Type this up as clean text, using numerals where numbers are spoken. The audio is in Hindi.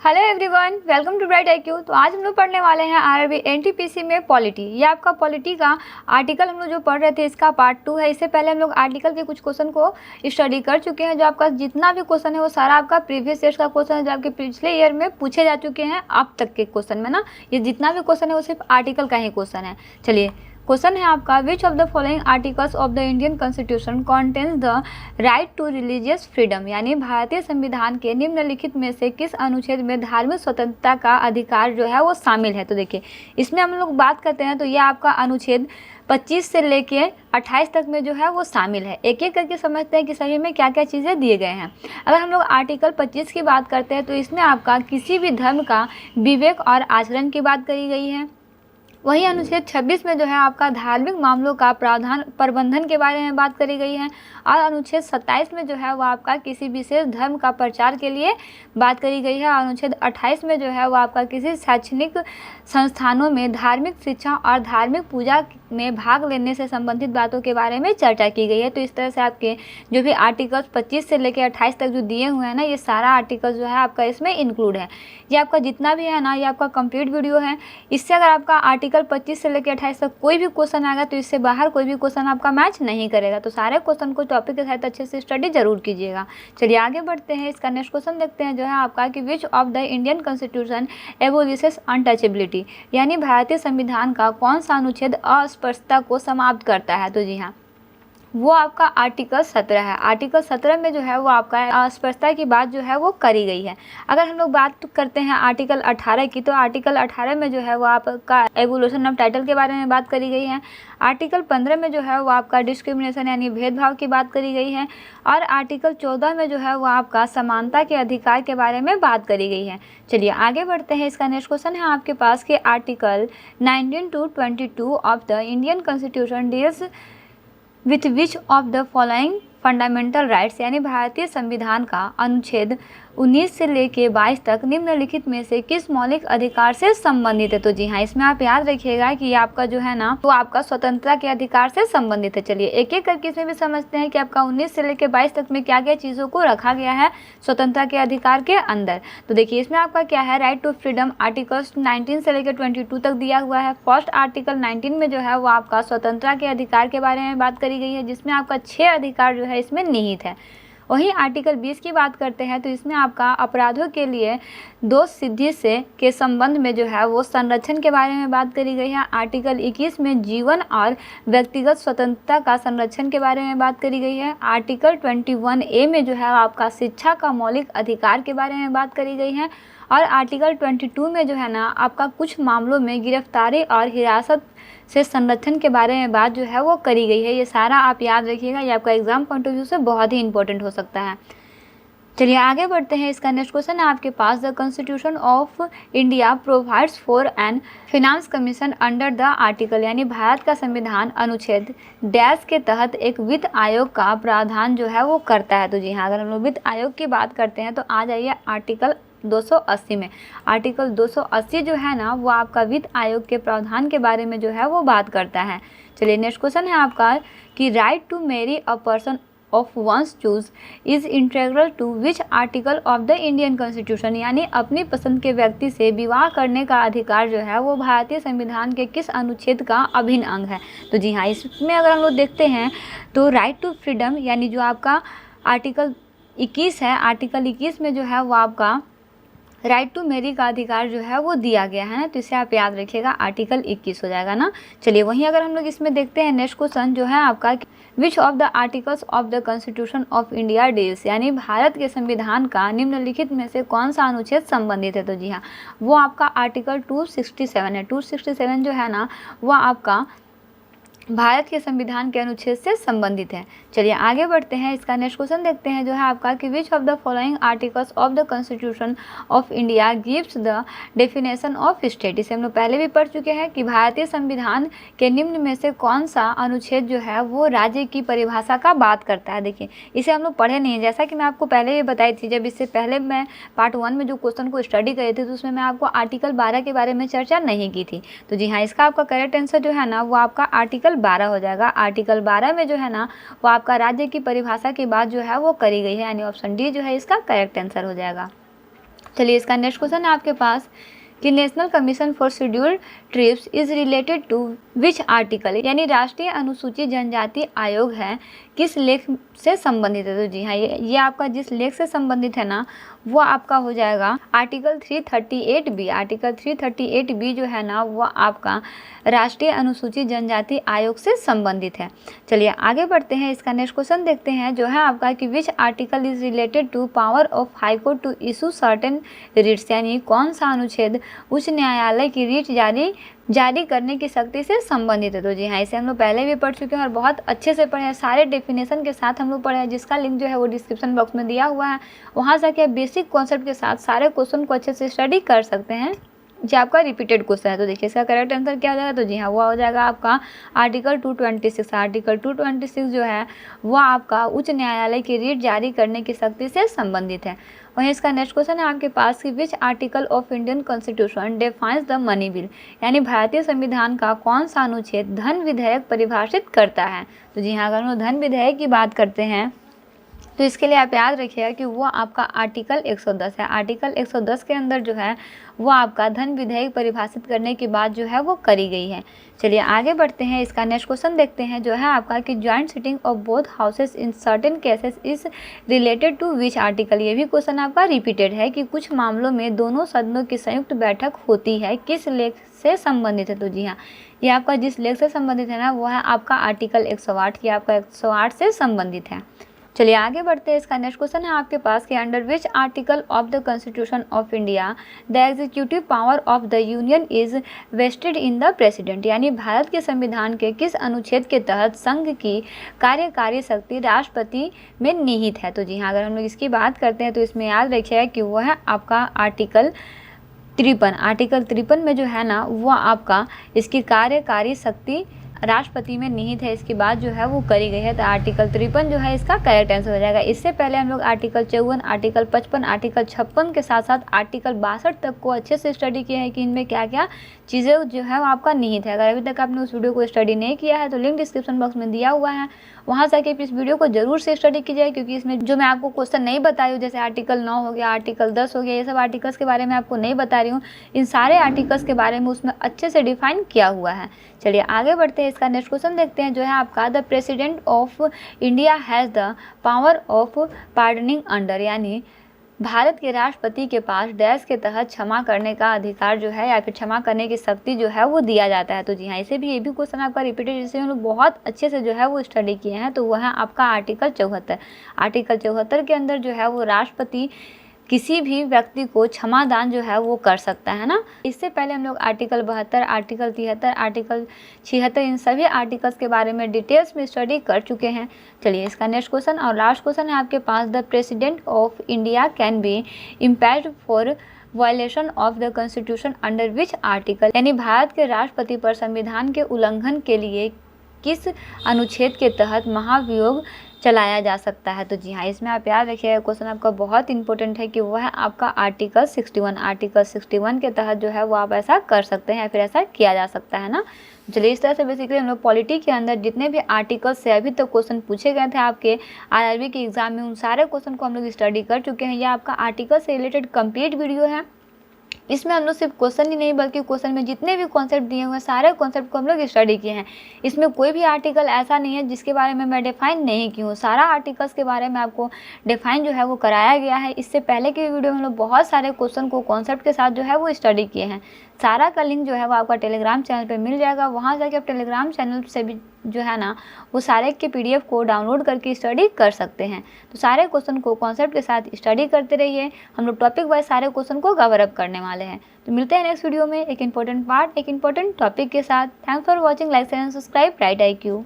Hello everyone, welcome to Bright IQ. तो आज हम लोग पढ़ने वाले हैं आरआरबी एनटीपीसी में पॉलिटी। ये आपका पॉलिटी का आर्टिकल हम लोग जो पढ़ रहे थे इसका पार्ट 2 है। इससे पहले हम लोग आर्टिकल के कुछ क्वेश्चन को स्टडी कर चुके हैं। जो आपका जितना भी क्वेश्चन है वो सारा आपका प्रीवियस ईयर का क्वेश्चन है, जो आपके पिछले ईयर में पूछे जा चुके हैं अब तक के क्वेश्चन में ना। ये जितना भी क्वेश्चन है वो सिर्फ आर्टिकल का ही क्वेश्चन है। चलिए, क्वेश्चन है आपका, which of the following articles of the Indian constitution contains the right to religious freedom, यानी भारतीय संविधान के निम्नलिखित में से किस अनुच्छेद में धार्मिक स्वतंत्रता का अधिकार जो है वो शामिल है। तो देखिए, इसमें हम लोग बात करते हैं तो ये आपका अनुच्छेद 25 से लेके 28 तक में जो है वो शामिल है। एक एक करके समझते हैं कि सभी में क्या क्या चीज़ें दिए गए हैं। अगर हम लोग आर्टिकल 25 की बात करते हैं तो इसमें आपका किसी भी धर्म का विवेक और आचरण की बात करी गई है। वहीं अनुच्छेद 26 में जो है आपका धार्मिक मामलों का प्रावधान प्रबंधन के बारे में बात करी गई है। और अनुच्छेद 27 में जो है वो आपका किसी विशेष धर्म का प्रचार के लिए बात करी गई है। और अनुच्छेद 28 में जो है वो आपका किसी शैक्षणिक संस्थानों में धार्मिक शिक्षा और धार्मिक पूजा में भाग लेने से संबंधित बातों के बारे में चर्चा की गई है। तो इस तरह से आपके जो भी आर्टिकल्स 25 से लेकर 28 तक जो दिए हुए हैं ना, ये सारा आर्टिकल जो है आपका इसमें इंक्लूड है। ये आपका जितना भी है ना, ये आपका कंप्लीट वीडियो है। इससे अगर आपका आर्टिकल 25 से लेकर 28 तक कोई भी क्वेश्चन आएगा तो इससे बाहर कोई भी क्वेश्चन आपका मैच नहीं करेगा। तो सारे क्वेश्चन को टॉपिक के साथ अच्छे से स्टडी जरूर कीजिएगा। चलिए आगे बढ़ते हैं। इसका नेक्स्ट क्वेश्चन देखते हैं जो है आपका कि which of the Indian constitution abolishes untouchability, यानी भारतीय संविधान का कौन सा अनुच्छेद अस्पृश्यता को समाप्त करता है। तो जी हाँ, वो आपका आर्टिकल 17 है। आर्टिकल 17 में जो है वो आपका अस्पृश्यता की बात जो है वो करी गई है। अगर हम लोग बात करते हैं आर्टिकल 18 की, तो आर्टिकल 18 में जो है वो आपका एवोल्यूशन ऑफ टाइटल के बारे में बात करी गई है। आर्टिकल 15 में जो है वो आपका डिस्क्रिमिनेशन यानी भेदभाव की बात करी गई है। और आर्टिकल 14 में जो है वो आपका समानता के अधिकार के बारे में बात करी गई है। चलिए आगे बढ़ते हैं। इसका नेक्स्ट क्वेश्चन है आपके पास कि article 19 to 22 of the Indian constitution deals with which of the following fundamental rights, यानी भारतीय संविधान का अनुच्छेद 19 से लेके 22 तक निम्नलिखित में से किस मौलिक अधिकार से संबंधित है। तो जी हाँ, इसमें आप याद रखिएगा कि आपका जो है ना वो आपका स्वतंत्रता के अधिकार से संबंधित है। चलिए एक एक करके इसमें भी समझते हैं कि आपका 19 से लेके 22 तक में क्या क्या चीज़ों को रखा गया है स्वतंत्रता के अधिकार के अंदर। तो देखिए, इसमें आपका क्या है, राइट टू फ्रीडम आर्टिकल्स 19 से लेकर 22 तक दिया हुआ है। फर्स्ट आर्टिकल 19 में जो है वो आपका स्वतंत्रता के अधिकार के बारे में बात करी गई है, जिसमें आपका 6 अधिकार जो है इसमें निहित है। वहीं आर्टिकल 20 की बात करते हैं तो इसमें आपका अपराधों के लिए दोष सिद्धि से के संबंध में जो है वो संरक्षण के बारे में बात करी गई है। आर्टिकल 21 में जीवन और व्यक्तिगत स्वतंत्रता का संरक्षण के बारे में बात करी गई है। आर्टिकल 21A में जो है आपका शिक्षा का मौलिक अधिकार के बारे में बात करी गई है। और आर्टिकल 22 में जो है ना आपका कुछ मामलों में गिरफ्तारी और हिरासत से संरक्षण के बारे में बात जो है वो करी गई है। ये सारा आप याद रखिएगा, ये आपका एग्जाम पॉइंट ऑफ व्यू से बहुत ही इंपॉर्टेंट हो सकता है। चलिए आगे बढ़ते हैं। इसका नेक्स्ट क्वेश्चन है आपके पास, the constitution of India provides for an finance commission under the article, यानी भारत का संविधान अनुच्छेद डैश के तहत एक वित्त आयोग का प्रावधान जो है वो करता है। तो जी हाँ, अगर हम लोग वित्त आयोग की बात करते हैं तो आ जाइए आर्टिकल 280 में। आर्टिकल 280 जो है ना वो आपका वित्त आयोग के प्रावधान के बारे में जो है वो बात करता है। चलिए नेक्स्ट क्वेश्चन है आपका कि right to marry a person of one's choose is integral to which article of the Indian constitution, यानी अपनी पसंद के व्यक्ति से विवाह करने का अधिकार जो है वो भारतीय संविधान के किस अनुच्छेद का अभिन्न अंग है। तो जी हाँ, इसमें अगर हम लोग देखते हैं तो राइट टू फ्रीडम यानी जो आपका आर्टिकल 21 है, आर्टिकल 21 में जो है वो आपका राइट टू मैरी का अधिकार जो है वो दिया गया है ना। तो इसे आप याद रखिएगा, आर्टिकल 21 हो जाएगा ना। चलिए वहीं अगर हम लोग इसमें देखते हैं नेक्स्ट क्वेश्चन जो है आपका, which of the articles of the constitution of India deals, यानी भारत के संविधान का निम्नलिखित में से कौन सा अनुच्छेद संबंधित है। तो जी हाँ, वो आपका आर्टिकल 267 है। 267 जो है ना वो आपका भारत के संविधान के अनुच्छेद से संबंधित है। चलिए आगे बढ़ते हैं। इसका नेक्स्ट क्वेश्चन देखते हैं जो है आपका कि which of the following articles of the constitution of India gives the definition of state. इसे हम लोग पहले भी पढ़ चुके हैं कि भारतीय संविधान के निम्न में से कौन सा अनुच्छेद जो है वो राज्य की परिभाषा का बात करता है। देखिए, इसे हम लोग पढ़े नहीं है, जैसा कि मैं आपको पहले भी बताई थी। जब इससे पहले मैं पार्ट 1 में जो क्वेश्चन को स्टडी करे थे तो उसमें मैं आपको आर्टिकल 12 के बारे में चर्चा नहीं की थी। तो जी हाँ, इसका आपका करेक्ट आंसर जो है ना वो आपका आर्टिकल 12 हो जाएगा। आर्टिकल 12 में जो है ना वो आपका राज्य की परिभाषा की बात जो है वो करी गई है, यानी ऑप्शन डी जो है इसका करेक्ट आंसर हो जाएगा। चलिए इसका नेक्स्ट क्वेश्चन है आपके पास कि national commission for scheduled tribes is related to which article, यानी राष्ट्रीय अनुसूचित जनजाति आयोग है किस लेख से संबंधित है। तो जी हाँ, ये आपका जिस लेख से संबंधित है ना वो आपका हो जाएगा आर्टिकल 338B। आर्टिकल 338B जो है ना वो आपका राष्ट्रीय अनुसूचित जनजाति आयोग से संबंधित है। चलिए आगे बढ़ते हैं, इसका नेक्स्ट क्वेश्चन देखते हैं जो है आपका कि which article is related to power of high court to issue certain writs, यानी कौन सा अनुच्छेद उच्च न्यायालय की रिट जारी करने की शक्ति से संबंधित है। तो जी हाँ, इसे हम लोग पहले भी पढ़ चुके हैं और बहुत अच्छे से पढ़े हैं, सारे डेफिनेशन के साथ हम लोग पढ़े हैं, जिसका लिंक जो है वो डिस्क्रिप्शन बॉक्स में दिया हुआ है। वहाँ से क्या बेसिक कॉन्सेप्ट के साथ सारे क्वेश्चन को अच्छे से स्टडी कर सकते हैं। जो आपका रिपीटेड क्वेश्चन है तो देखिए इसका करेक्ट आंसर क्या हो जाएगा। तो जी हाँ, वो हो जाएगा आपका आर्टिकल 226। आर्टिकल 226 जो है वो आपका उच्च न्यायालय की रिट जारी करने की शक्ति से संबंधित है। वहीं इसका नेक्स्ट क्वेश्चन है आपके पास कि which article of Indian constitution defines the money bill, यानी भारतीय संविधान का कौन सा अनुच्छेद धन विधेयक परिभाषित करता है। तो जी हाँ, अगर हम धन विधेयक की बात करते हैं तो इसके लिए आप याद रखिएगा कि वो आपका आर्टिकल 110 है। आर्टिकल 110 के अंदर जो है वो आपका धन विधेयक परिभाषित करने की बात जो है वो करी गई है। चलिए आगे बढ़ते हैं, इसका नेक्स्ट क्वेश्चन देखते हैं जो है आपका कि joint sitting of both houses in certain cases is related to which article. ये भी क्वेश्चन आपका रिपीटेड है कि कुछ मामलों में दोनों सदनों की संयुक्त बैठक होती है किस लेख से संबंधित है। तो जी हाँ, ये आपका जिस लेख से संबंधित है ना वो है आपका आर्टिकल 108, ये आपका 108 से संबंधित है। चलिए आगे बढ़ते हैं, इसका नेक्स्ट क्वेश्चन है आपके पास कि under which article of the constitution of India the executive power of the union is vested in the president, यानी भारत के संविधान के किस अनुच्छेद के तहत संघ की कार्यकारी शक्ति राष्ट्रपति में निहित है। तो जी हाँ, अगर हम लोग इसकी बात करते हैं तो इसमें याद रखिएगा कि वो है आपका आर्टिकल 53। आर्टिकल 53 में जो है ना वो आपका इसकी कार्यकारी शक्ति राष्ट्रपति में निहित है, इसकी बात जो है वो करी गई है। तो आर्टिकल 53 जो है इसका करेक्ट आंसर हो जाएगा। इससे पहले हम लोग आर्टिकल 54, आर्टिकल 55, आर्टिकल 56 के साथ साथ आर्टिकल 62 तक को अच्छे से स्टडी किया है कि इनमें क्या क्या चीज़ें जो है वो आपका निहित है। अगर अभी तक आपने उस वीडियो को स्टडी नहीं किया है तो लिंक डिस्क्रिप्शन बॉक्स में दिया हुआ है, वहाँ से आके इस वीडियो को जरूर से स्टडी कीजिए, क्योंकि इसमें जो मैं आपको क्वेश्चन नहीं बताई हूँ जैसे आर्टिकल 9 हो गया, आर्टिकल 10 हो गया, ये सब आर्टिकल्स के बारे में आपको नहीं बता रही हूँ, इन सारे आर्टिकल्स के बारे में उसमें अच्छे से डिफाइन किया हुआ है। चलिए आगे बढ़ते हैं, इसका नेक्स्ट क्वेश्चन देखते हैं जो है आपका the president of India has the power of pardoning under, यानी भारत के राष्ट्रपति के पास डैश के तहत क्षमा करने का अधिकार जो है या फिर क्षमा करने की शक्ति जो है वो दिया जाता है। तो जी हाँ, इसे भी ये भी क्वेश्चन आपका रिपीटेड, जिसे हम लोग बहुत अच्छे से जो है वो स्टडी किए हैं, तो वह है आपका आर्टिकल 74। आर्टिकल 74 के अंदर जो है वो राष्ट्रपति किसी भी व्यक्ति को क्षमादान जो है वो कर सकता है ना। इससे पहले हम लोग आर्टिकल 72, आर्टिकल 73, आर्टिकल 76 इन सभी आर्टिकल्स के बारे में डिटेल्स में स्टडी कर चुके हैं। चलिए इसका नेक्स्ट क्वेश्चन और लास्ट क्वेश्चन है आपके पास the president of India can be impeached for violation of the constitution under which article, यानी भारत के राष्ट्रपति पर संविधान के उल्लंघन के लिए किस अनुच्छेद के तहत महाभियोग चलाया जा सकता है। तो जी हाँ, इसमें आप याद रखिएगा क्वेश्चन आपका बहुत इंपॉर्टेंट है कि वो है आपका आर्टिकल 61। आर्टिकल 61 के तहत जो है वो आप ऐसा कर सकते हैं या फिर ऐसा किया जा सकता है ना। चलिए इस तरह से बेसिकली हम लोग पॉलिटी के अंदर जितने भी आर्टिकल्स से अभी तक क्वेश्चन पूछे गए थे आपके आरआरबी के एग्जाम में, उन सारे क्वेश्चन को हम लोग स्टडी कर चुके हैं। यह आपका आर्टिकल से रिलेटेड कंप्लीट वीडियो है। इसमें हम लोग सिर्फ क्वेश्चन ही नहीं बल्कि क्वेश्चन में जितने भी कॉन्सेप्ट दिए हुए हैं सारे कॉन्सेप्ट को हम लोग स्टडी किए हैं। इसमें कोई भी आर्टिकल ऐसा नहीं है जिसके बारे में मैं डिफाइन नहीं की हूँ, सारा आर्टिकल्स के बारे में आपको डिफाइन जो है वो कराया गया है। इससे पहले के वीडियो में हम लोग बहुत सारे क्वेश्चन को कॉन्सेप्ट के साथ जो है वो स्टडी किए हैं। सारा का लिंक जो है वो आपका टेलीग्राम चैनल पे मिल जाएगा, वहाँ जाके आप टेलीग्राम चैनल से भी जो है ना वो सारे के PDF को डाउनलोड करके स्टडी कर सकते हैं। तो सारे क्वेश्चन को कॉन्सेप्ट के साथ स्टडी करते रहिए, हम लोग टॉपिक वाइज सारे क्वेश्चन को कवर अप करने वाले हैं। तो मिलते हैं नेक्स्ट वीडियो में एक इंपॉर्टेंट पार्ट, एक इंपॉर्टेंट टॉपिक के साथ। Thanks for watching, like share and subscribe bright IQ।